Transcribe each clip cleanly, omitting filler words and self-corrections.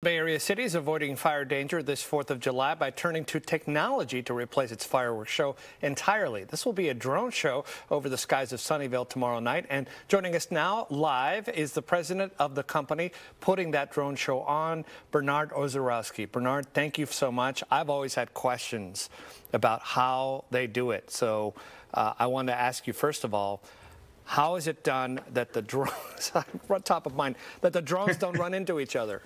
Bay Area City is avoiding fire danger this 4th of July by turning to technology to replace its fireworks show entirely. This will be a drone show over the skies of Sunnyvale tomorrow night. And joining us now live is the president of the company putting that drone show on, Bernard Ozorowski. Bernard, thank you so much. I've always had questions about how they do it. So I wanted to ask you, first of all, how is it done that the drones, top of mind, that the drones don't run into each other?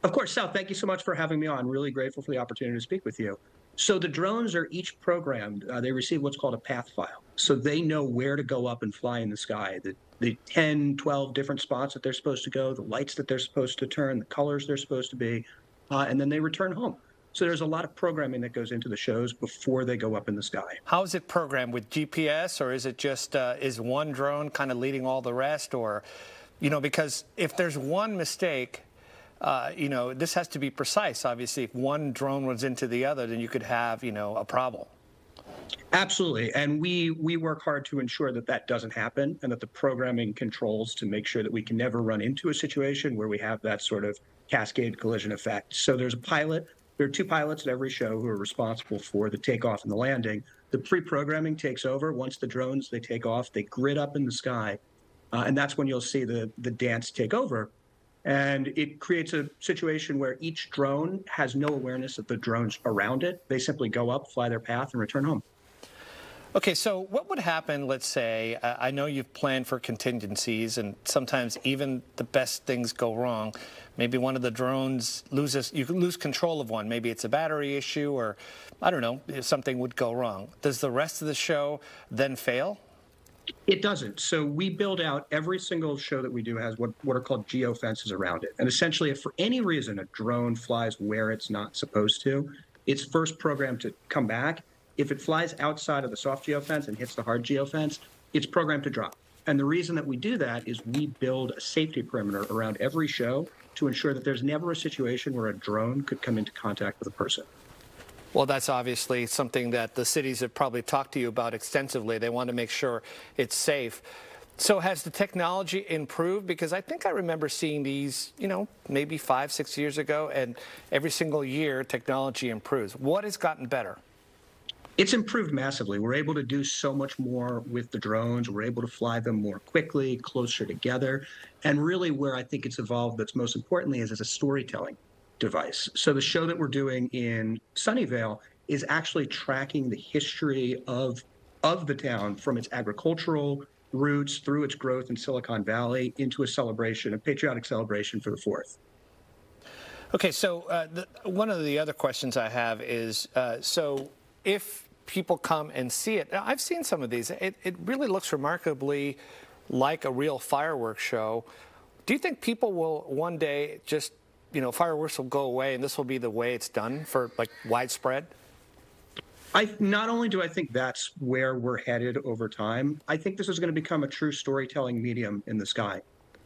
Of course, Sal, thank you so much for having me on. Really grateful for the opportunity to speak with you. So the drones are each programmed. They receive what's called a path file. So they know where to go up and fly in the sky, the 10, 12 different spots that they're supposed to go, the lights that they're supposed to turn, the colors they're supposed to be, and then they return home. So there's a lot of programming that goes into the shows before they go up in the sky. How is it programmed? With GPS, or is it just, is one drone kind of leading all the rest? Or, because if there's one mistake, this has to be precise. Obviously, if one drone runs into the other, then you could have, a problem. Absolutely. And we work hard to ensure that that doesn't happen and that the programming controls to make sure that we can never run into a situation where we have that sort of cascade collision effect. So there's a pilot. There are two pilots at every show who are responsible for the takeoff and the landing. The pre-programming takes over. Once the drones, they take off, they grid up in the sky. And that's when you'll see the dance take over. And it creates a situation where each drone has no awareness of the drones around it. They simply go up, fly their path, and return home. Okay, so what would happen, let's say, I know you've planned for contingencies, and sometimes even the best things go wrong. Maybe one of the drones you lose control of one. Maybe it's a battery issue, or I don't know, something would go wrong. Does the rest of the show then fail? It doesn't. So we build out every single show that we do has what are called geofences around it. And essentially, if for any reason a drone flies where it's not supposed to, it's first programmed to come back. If it flies outside of the soft geofence and hits the hard geofence, it's programmed to drop. And the reason that we do that is we build a safety perimeter around every show to ensure that there's never a situation where a drone could come into contact with a person. Well, that's obviously something that the cities have probably talked to you about extensively. They want to make sure it's safe. So has the technology improved? Because I think I remember seeing these, maybe 5, 6 years ago, and every single year technology improves. What has gotten better? It's improved massively. We're able to do so much more with the drones. We're able to fly them more quickly, closer together. And really where I think it's evolved that's most importantly is as a storytelling device. So the show that we're doing in Sunnyvale is actually tracking the history of the town from its agricultural roots through its growth in Silicon Valley into a celebration, a patriotic celebration for the 4th. Okay, so one of the other questions I have is, so if people come and see it, I've seen some of these, it really looks remarkably like a real fireworks show. Do you think people will one day just fireworks will go away and this will be the way it's done for widespread? Not only do I think that's where we're headed over time, I think this is going to become a true storytelling medium in the sky.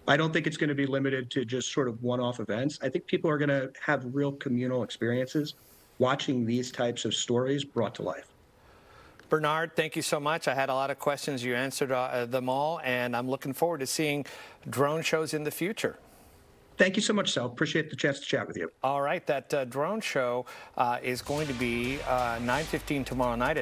I don't think it's going to be limited to just sort of one-off events. I think people are going to have real communal experiences watching these types of stories brought to life. Bernard, thank you so much. I had a lot of questions. You answered them all, and I'm looking forward to seeing drone shows in the future. Thank you so much, Sal. Appreciate the chance to chat with you. All right, that drone show is going to be 9:15 tomorrow night at